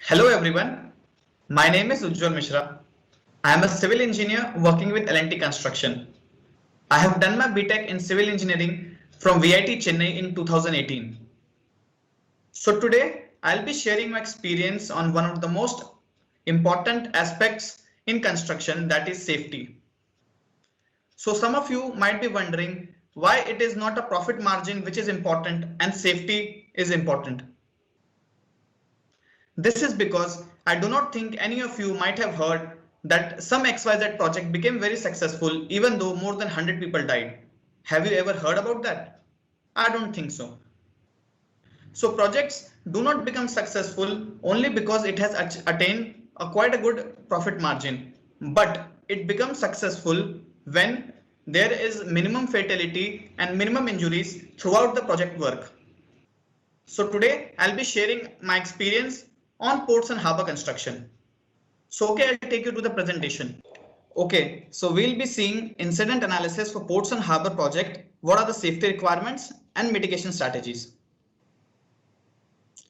Hello everyone, my name is Ujjwal Mishra. I am a civil engineer working with L&T Construction. I have done my BTech in civil engineering from VIT Chennai in 2018. So today I'll be sharing my experience on one of the most important aspects in construction, that is safety. So some of you might be wondering why it is not a profit margin which is important and safety is important. This is because I do not think any of you might have heard that some XYZ project became very successful even though more than 100 people died. Have you ever heard about that? I don't think so. So projects do not become successful only because it has attained quite a good profit margin, but it becomes successful when there is minimum fatality and minimum injuries throughout the project work. So today I'll be sharing my experience on ports and harbor construction. So okay, I'll take you to the presentation. Okay, so we'll be seeing incident analysis for ports and harbor project. What are the safety requirements and mitigation strategies?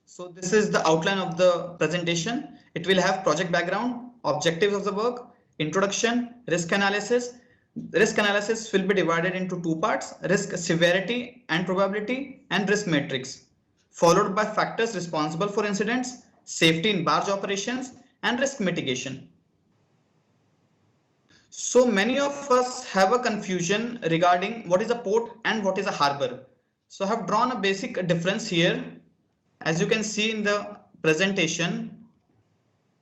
So this is the outline of the presentation. It will have project background, objectives of the work, introduction, risk analysis. Risk analysis will be divided into two parts: risk severity and probability, and risk matrix, followed by factors responsible for incidents, safety in barge operations, and risk mitigation. So many of us have a confusion regarding what is a port and what is a harbor. So I have drawn a basic difference here. As you can see in the presentation,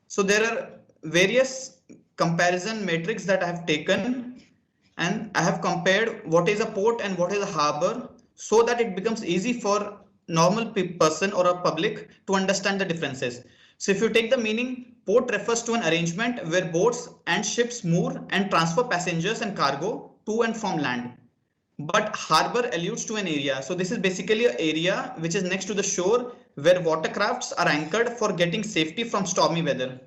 so there are various comparison metrics that I have taken, and I have compared what is a port and what is a harbor so that it becomes easy for normal person or a public to understand the differences. So if you take the meaning, port refers to an arrangement where boats and ships move and transfer passengers and cargo to and from land. But harbor alludes to an area. So this is basically an area which is next to the shore where watercrafts are anchored for getting safety from stormy weather.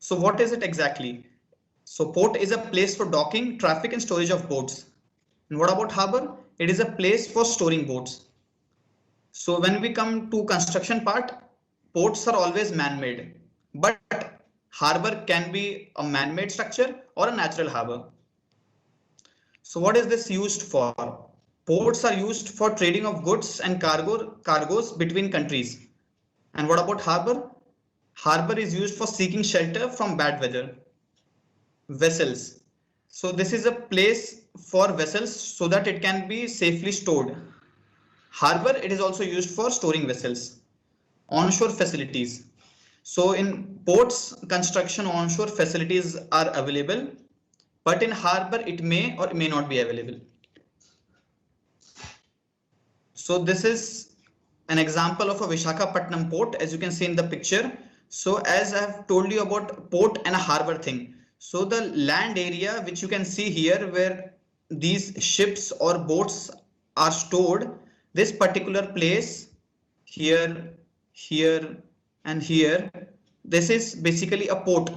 So what is it exactly? So port is a place for docking, traffic and storage of boats. And what about harbor? It is a place for storing boats. So when we come to construction part, ports are always man-made, but harbor can be a man-made structure or a natural harbor. So what is this used for? Ports are used for trading of goods and cargoes between countries. And what about harbor? Harbor is used for seeking shelter from bad weather. Vessels. So this is a place for vessels so that it can be safely stored. Harbor, it is also used for storing vessels. Onshore facilities. So in ports construction, onshore facilities are available, but in harbor it may or may not be available. So this is an example of a Visakhapatnam port, as you can see in the picture. So as I have told you about port and a harbor thing. So the land area which you can see here where these ships or boats are stored, this particular place here, here and here, this is basically a port.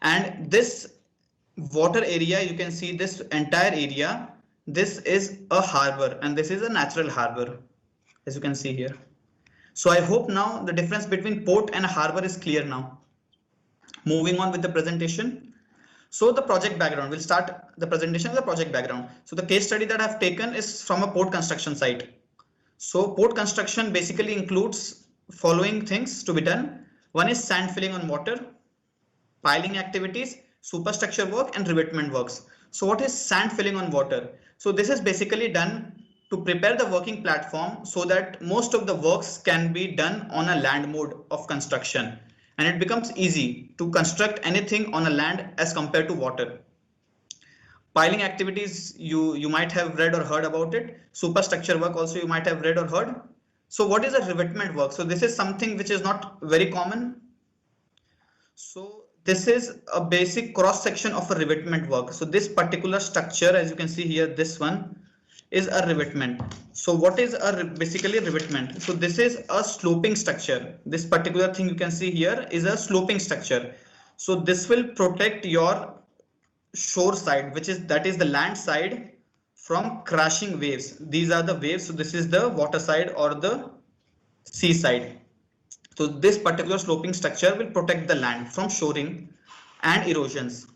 And this water area, you can see this entire area, this is a harbor and this is a natural harbor, as you can see here. So I hope now the difference between port and a harbor is clear now. Moving on with the presentation. So the project background, we'll start the presentation with the project background. So the case study that I've taken is from a port construction site. So port construction basically includes following things to be done. One is sand filling on water, piling activities, superstructure work and revetment works. So what is sand filling on water? So this is basically done to prepare the working platform so that most of the works can be done on a land mode of construction, and it becomes easy to construct anything on a land as compared to water. Piling activities, you might have read or heard about it. Superstructure work also you might have read or heard. So what is a revetment work? So this is something which is not very common. So this is a basic cross section of a revetment work. So this particular structure, as you can see here, this one is a revetment. So what is basically a revetment? So this is a sloping structure. This particular thing you can see here is a sloping structure. So this will protect your shore side, that is the land side, from crashing waves. These are the waves. So this is the water side or the sea side. So this particular sloping structure will protect the land from shoring and erosions.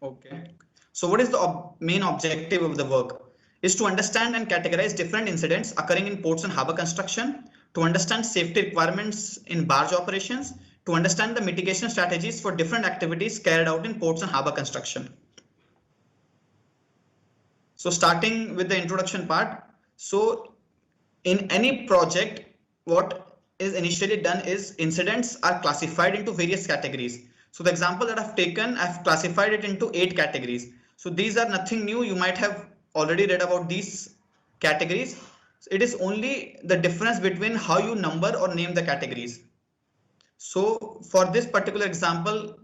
Okay. So what is the main objective of the work? Is to understand and categorize different incidents occurring in ports and harbor construction, to understand safety requirements in barge operations, to understand the mitigation strategies for different activities carried out in ports and harbor construction. So starting with the introduction part. So in any project, what is initially done is incidents are classified into various categories. So the example that I've taken, I've classified it into 8 categories. So these are nothing new. You might have already read about these categories. So it is only the difference between how you number or name the categories. So for this particular example,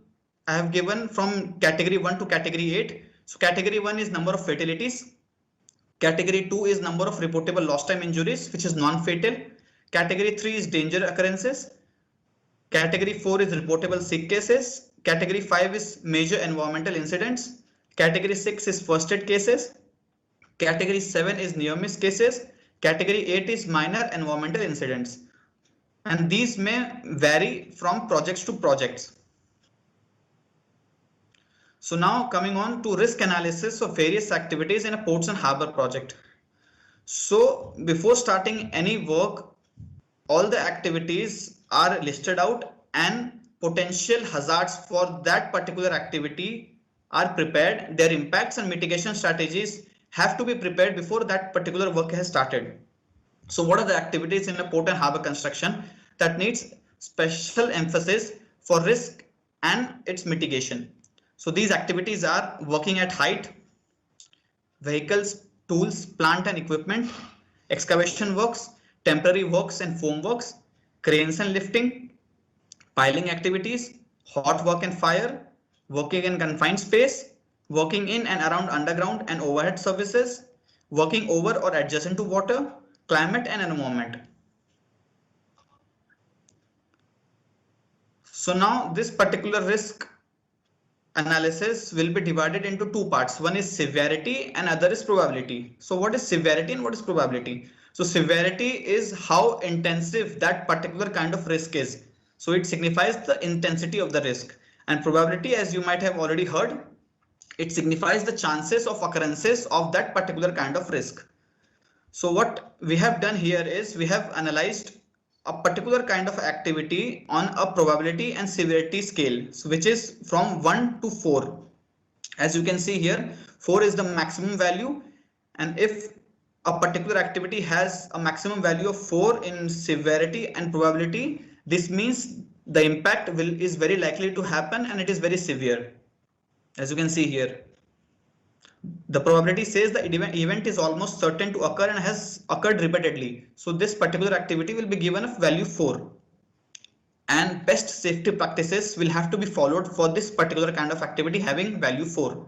I have given from category 1 to category 8. So category 1 is number of fatalities. Category 2 is number of reportable lost time injuries, which is non-fatal. Category 3 is danger occurrences. Category 4 is reportable sick cases. Category 5 is major environmental incidents. Category 6 is first aid cases. Category 7 is near miss cases. Category 8 is minor environmental incidents. And these may vary from projects to projects. So now coming on to risk analysis of various activities in a ports and harbor project. So before starting any work, all the activities are listed out and potential hazards for that particular activity are prepared. Their impacts and mitigation strategies have to be prepared before that particular work has started. So what are the activities in a port and harbor construction that needs special emphasis for risk and its mitigation? So these activities are working at height, vehicles, tools, plant and equipment, excavation works, temporary works and foam works, cranes and lifting, piling activities, hot work and fire, working in confined space, working in and around underground and overhead services, working over or adjacent to water, climate and environment. So now this particular risk analysis will be divided into 2 parts. One is severity and other is probability. So what is severity and what is probability? So severity is how intensive that particular kind of risk is. So it signifies the intensity of the risk, and probability, as you might have already heard, it signifies the chances of occurrences of that particular kind of risk. So what we have done here is we have analyzed a particular kind of activity on a probability and severity scale, so which is from 1 to 4. As you can see here, 4 is the maximum value, and if a particular activity has a maximum value of 4 in severity and probability, this means the impact is very likely to happen and it is very severe. As you can see here, the probability says the event is almost certain to occur and has occurred repeatedly. So this particular activity will be given a value 4. And best safety practices will have to be followed for this particular kind of activity having value 4.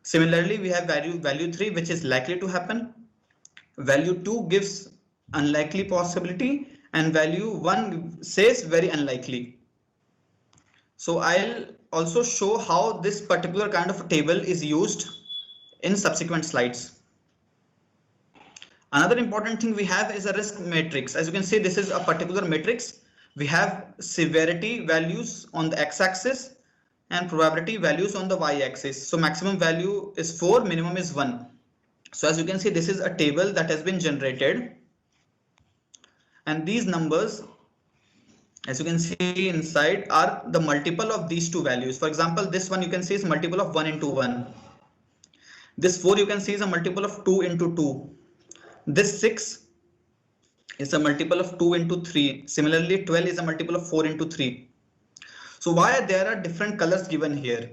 Similarly, we have value 3, which is likely to happen. Value 2 gives unlikely possibility, and value 1 says very unlikely. So I'll also show how this particular kind of table is used in subsequent slides. Another important thing we have is a risk matrix. As you can see, this is a particular matrix. We have severity values on the x-axis and probability values on the y-axis. So maximum value is 4, minimum is 1. So as you can see, this is a table that has been generated, and these numbers, as you can see inside, are the multiple of these 2 values. For example, this one you can see is multiple of 1 into 1. This 4 you can see is a multiple of 2 into 2. This 6 is a multiple of 2 into 3. Similarly, 12 is a multiple of 4 into 3. So why there are different colors given here?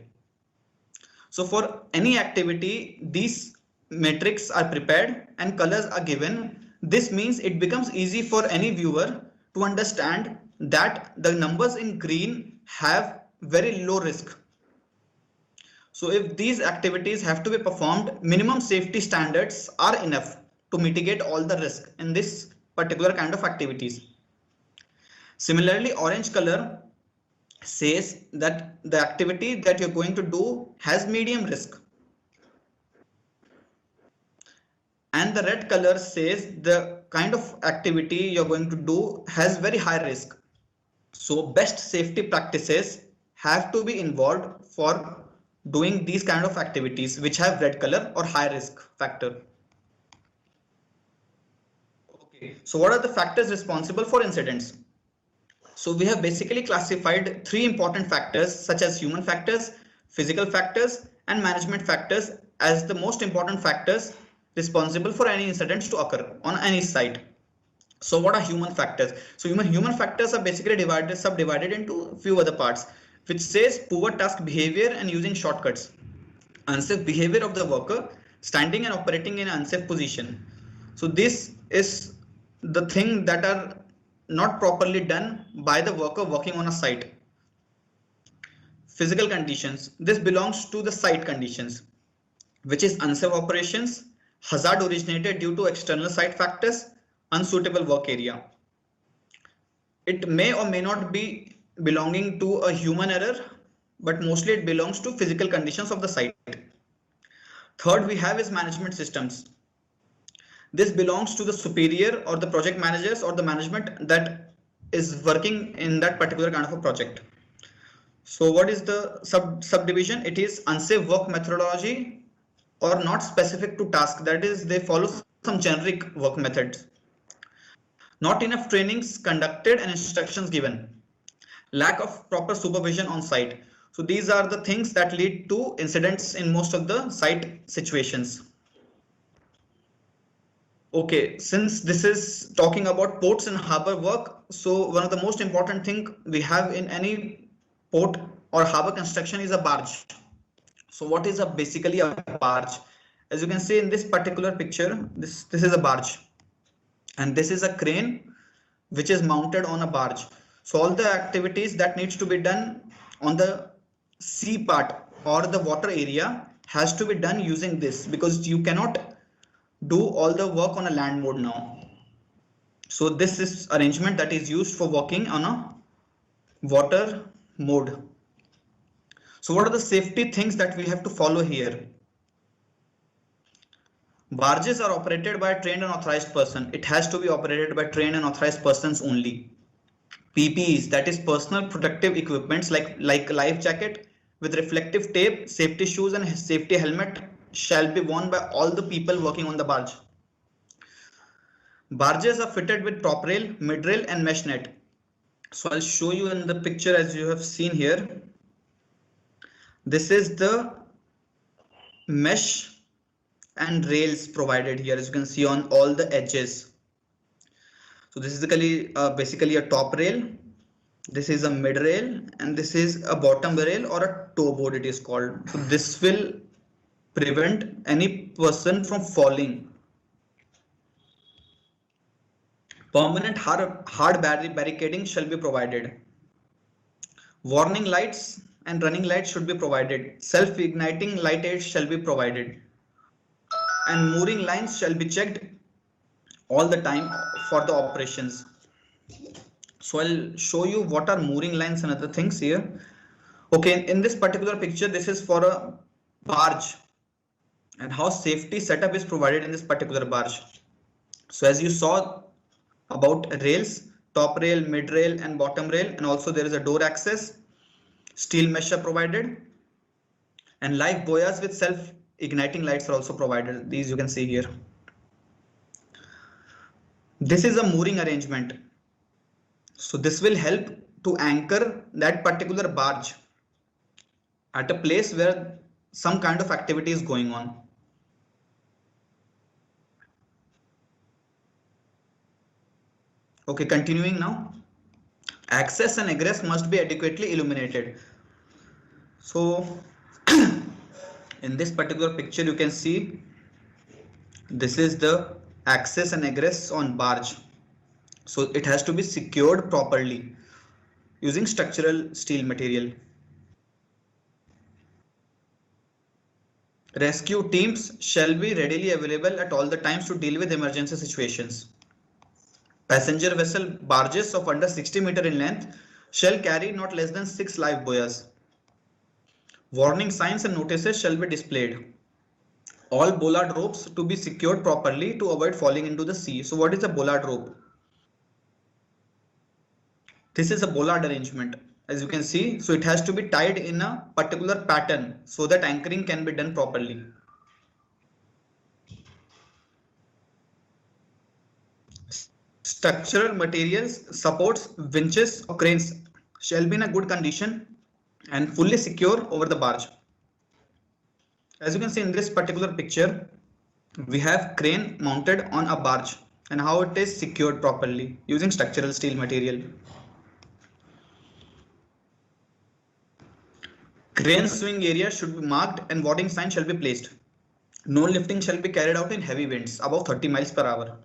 So for any activity, these metrics are prepared and colors are given. This means it becomes easy for any viewer to understand that the numbers in green have very low risk. So if these activities have to be performed, minimum safety standards are enough to mitigate all the risk in this particular kind of activities. Similarly, orange color says that the activity that you're going to do has medium risk. and the red color says the kind of activity you're going to do has very high risk. So best safety practices have to be involved for doing these kind of activities which have red color or high risk factor. Okay, so what are the factors responsible for incidents? So we have basically classified three important factors such as human factors, physical factors, and management factors as the most important factors responsible for any incidents to occur on any site. So what are human factors? So human factors are basically subdivided into a few other parts, which says poor task behavior and using shortcuts, unsafe behavior of the worker, standing and operating in an unsafe position. So this is the thing that are not properly done by the worker working on a site. Physical conditions. This belongs to the site conditions, which is unsafe operations, hazard originated due to external site factors, unsuitable work area. It may or may not be belonging to a human error, but mostly it belongs to physical conditions of the site. Third we have is management systems. This belongs to the superior or the project managers or the management that is working in that particular kind of a project. So what is the subdivision? It is unsafe work methodology or not specific to task. That is, they follow some generic work methods. Not enough trainings conducted and instructions given. Lack of proper supervision on site. So these are the things that lead to incidents in most of the site situations. Okay, since this is talking about ports and harbor work, so one of the most important thing we have in any port or harbor construction is a barge. So what is basically a barge? As you can see in this particular picture, this is a barge, and this is a crane which is mounted on a barge. So all the activities that needs to be done on the sea part or the water area has to be done using this, because you cannot do all the work on a land mode now. So this is arrangement that is used for working on a water mode. So what are the safety things that we have to follow here? Barges are operated by a trained and authorized person. It has to be operated by trained and authorized persons only. PPEs, that is personal protective equipments like life jacket with reflective tape, safety shoes and safety helmet shall be worn by all the people working on the barge. Barges are fitted with top rail, mid rail and mesh net. So I'll show you in the picture as you have seen here. This is the mesh and rails provided here, as you can see on all the edges. So this is basically a top rail, this is a mid rail, and this is a bottom rail or a toe board it is called. So this will prevent any person from falling. Permanent hard barricading shall be provided. Warning lights and running lights should be provided. Self-igniting light aids shall be provided. And mooring lines shall be checked all the time for the operations. So I'll show you what are mooring lines and other things here. Okay, in this particular picture, this is for a barge and how safety setup is provided in this particular barge. So as you saw about rails, top rail, mid rail and bottom rail, and also there is a door access, steel mesh are provided, and live boyas with self-igniting lights are also provided. These you can see here. This is a mooring arrangement. So this will help to anchor that particular barge at a place where some kind of activity is going on. Okay, continuing now. Access and egress must be adequately illuminated. So in this particular picture, you can see this is the access and egress on barge. So it has to be secured properly using structural steel material. Rescue teams shall be readily available at all the times to deal with emergency situations. Passenger vessel barges of under 60 meter in length shall carry not less than 6 live buoys. Warning signs and notices shall be displayed. all bollard ropes to be secured properly to avoid falling into the sea. So what is a bollard rope? This is a bollard arrangement, as you can see. So it has to be tied in a particular pattern so that anchoring can be done properly. Structural materials, supports, winches or cranes shall be in a good condition and fully secure over the barge. As you can see in this particular picture, we have crane mounted on a barge and how it is secured properly using structural steel material. Crane swing area should be marked and warning sign shall be placed. No lifting shall be carried out in heavy winds above 30 miles per hour.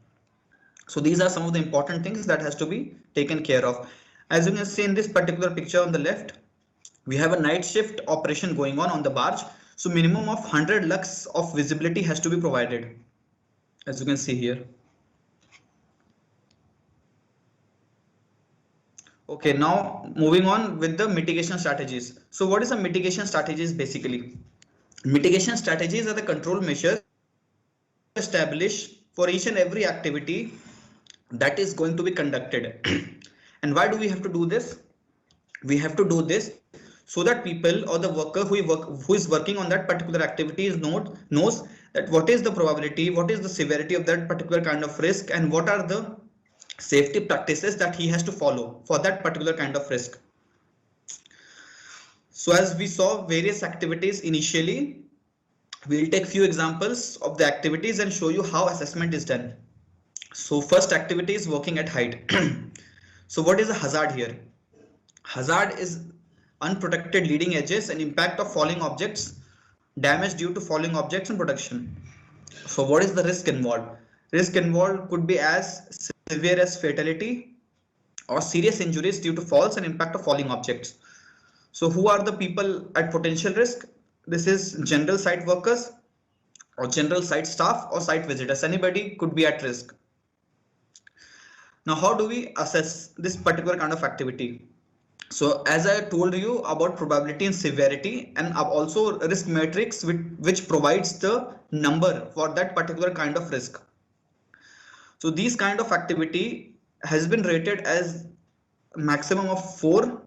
So these are some of the important things that has to be taken care of. As you can see in this particular picture on the left, we have a night shift operation going on the barge. So minimum of 100 lux of visibility has to be provided, as you can see here. Okay, now moving on with the mitigation strategies. So what is a mitigation strategies basically? Mitigation strategies are the control measures established for each and every activity that is going to be conducted. And why do we have to do this? We have to do this so that people or the worker who is working on that particular activity knows that what is the probability, what is the severity of that particular kind of risk, and what are the safety practices that he has to follow for that particular kind of risk. So as we saw various activities initially, we'll take few examples of the activities and show you how assessment is done. So first activity is working at height. So what is a hazard here? Hazard is unprotected leading edges and impact of falling objects, damage due to falling objects in production. So what is the risk involved? Risk involved could be as severe as fatality or serious injuries due to falls and impact of falling objects. So who are the people at potential risk? This is general site workers or general site staff or site visitors. Anybody could be at risk. Now, how do we assess this particular kind of activity? So as I told you about probability and severity, and also risk matrix which provides the number for that particular kind of risk. So these kind of activity has been rated as maximum of 4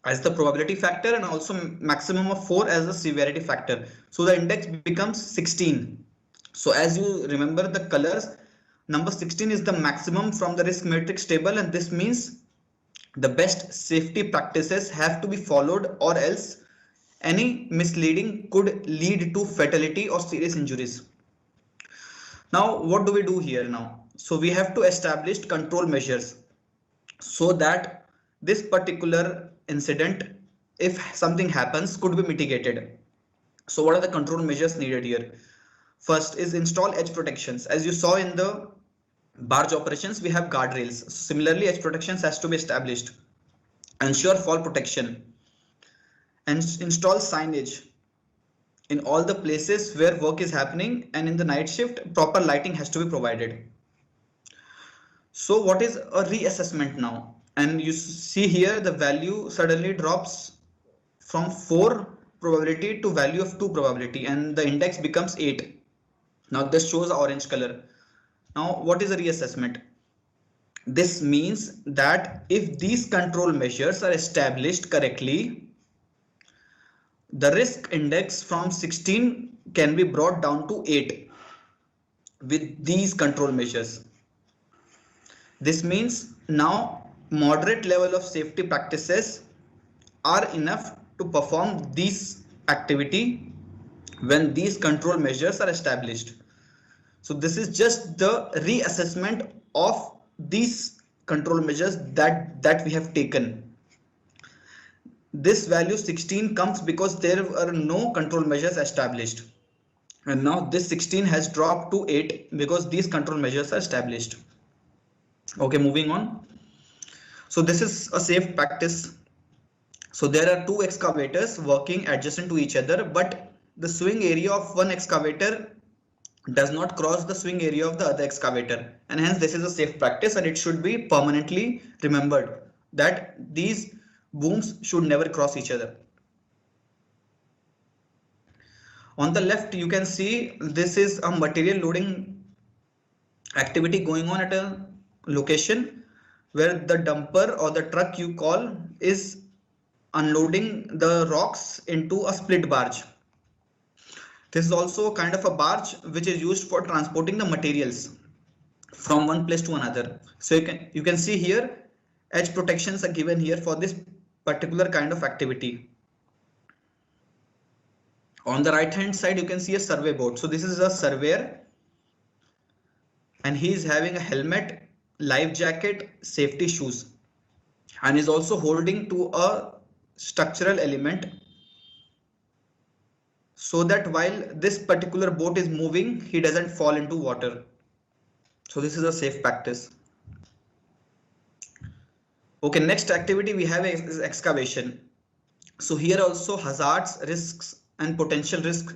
as the probability factor and also maximum of 4 as the severity factor. So the index becomes 16. So as you remember the colors, number 16 is the maximum from the risk matrix table, and this means the best safety practices have to be followed or else any misleading could lead to fatality or serious injuries. Now what do we do here now? So we have to establish control measures so that this particular incident, if something happens, could be mitigated. So what are the control measures needed here? First is install edge protections. As you saw in the barge operations, we have guardrails. Similarly, edge protections has to be established. Ensure fall protection and install signage in all the places where work is happening, and in the night shift proper lighting has to be provided. So what is a reassessment now? And you see here the value suddenly drops from 4 probability to value of 2 probability, and the index becomes 8. Now this shows orange color. Now what is a reassessment? This means that if these control measures are established correctly, the risk index from 16 can be brought down to 8 with these control measures. This means now moderate level of safety practices are enough to perform this activity when these control measures are established. So this is just the reassessment of these control measures that we have taken. This value 16 comes because there are no control measures established, and now this 16 has dropped to 8 because these control measures are established. Okay, moving on. So this is a safe practice. So there are 2 excavators working adjacent to each other, but the swing area of one excavator does not cross the swing area of the other excavator, and hence this is a safe practice, and it should be permanently remembered that these booms should never cross each other. On the left, you can see this is a material loading activity going on at a location where the dumper or the truck you call is unloading the rocks into a split barge. This is also a kind of a barge which is used for transporting the materials from one place to another. So you can see here edge protections are given here for this particular kind of activity. On the right hand side, you can see a survey boat. So this is a surveyor and he is having a helmet, life jacket, safety shoes, and is also holding to a structural element so that while this particular boat is moving, he doesn't fall into water. So this is a safe practice. Okay, next activity we have is excavation. So here also hazards, risks and potential risk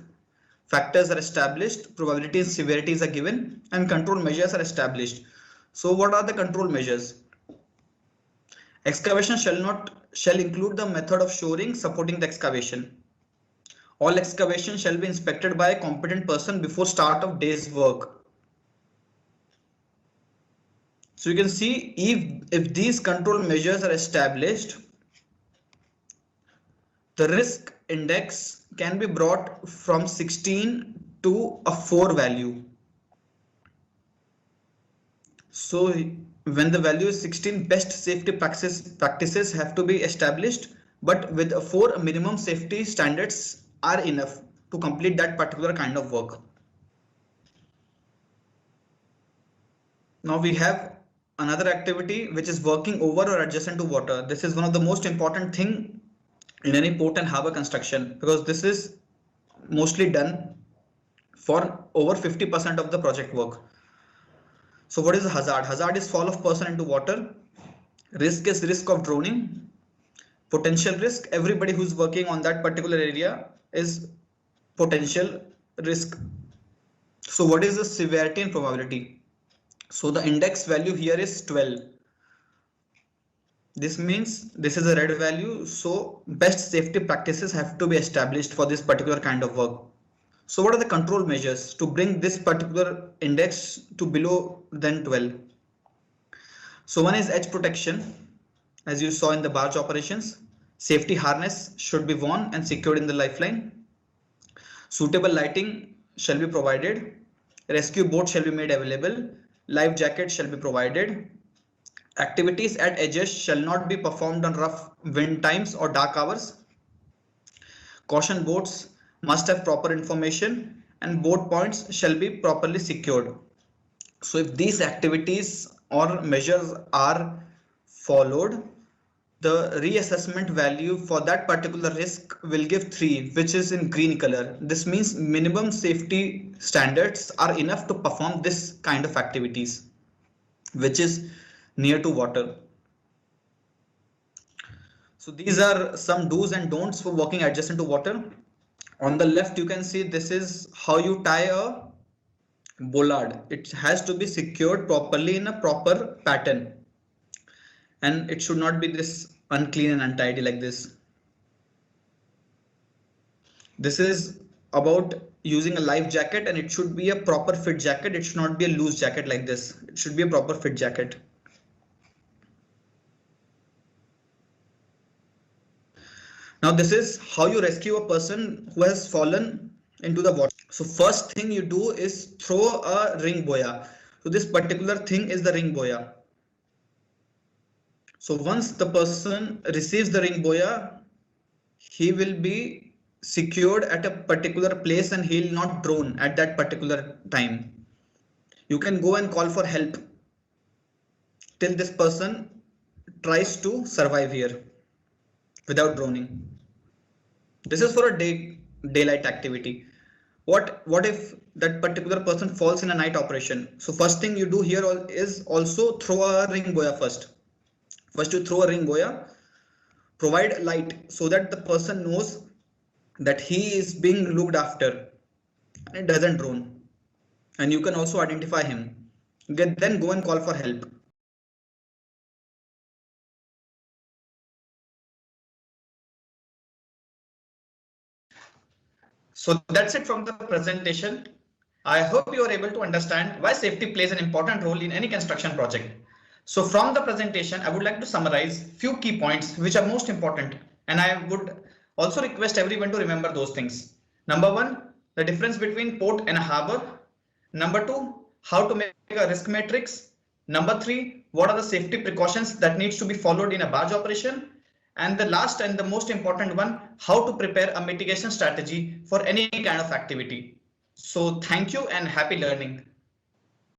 factors are established, probabilities and severities are given, and control measures are established. So what are the control measures? Excavation shall include the method of shoring supporting the excavation. All excavation shall be inspected by a competent person before start of day's work. So you can see if these control measures are established, the risk index can be brought from 16 to a 4 value. So when the value is 16, best safety practices have to be established, but with a 4 minimum safety standards are enough to complete that particular kind of work. Now we have another activity which is working over or adjacent to water. This is one of the most important thing in any port and harbor construction because this is mostly done for over 50% of the project work. So what is a hazard? Hazard is fall of person into water. Risk is risk of drowning. Potential risk, everybody who's working on that particular area is potential risk. So what is the severity and probability? So the index value here is 12. This means this is a red value. So best safety practices have to be established for this particular kind of work. So what are the control measures to bring this particular index to below than 12? So one is edge protection, as you saw in the barge operations. Safety harness should be worn and secured in the lifeline. Suitable lighting shall be provided. Rescue boat shall be made available. Life jacket shall be provided. Activities at edges shall not be performed on rough wind times or dark hours. Caution boats must have proper information and boat points shall be properly secured. So if these activities or measures are followed, the reassessment value for that particular risk will give 3, which is in green color. This means minimum safety standards are enough to perform this kind of activities, which is near to water. So these are some do's and don'ts for working adjacent to water. On the left, you can see this is how you tie a bollard. It has to be secured properly in a proper pattern. And it should not be this unclean and untidy like this. This is about using a life jacket and it should be a proper fit jacket. It should not be a loose jacket like this. It should be a proper fit jacket. Now this is how you rescue a person who has fallen into the water. So first thing you do is throw a ring boya. So this particular thing is the ring boya. So once the person receives the ring boya, he will be secured at a particular place and he will not drown at that particular time. You can go and call for help till this person tries to survive here without drowning. This is for a daylight activity. What if that particular person falls in a night operation? So first thing you do here is also throw a ring boya first. First you throw a ring boya, provide light so that the person knows that he is being looked after and it doesn't drown. And you can also identify him. Then go and call for help. So that's it from the presentation. I hope you are able to understand why safety plays an important role in any construction project. So from the presentation, I would like to summarize few key points which are most important, and I would also request everyone to remember those things. Number one, the difference between port and a harbor. Number two, how to make a risk matrix. Number three, what are the safety precautions that needs to be followed in a barge operation? And the last and the most important one, how to prepare a mitigation strategy for any kind of activity. So thank you and happy learning.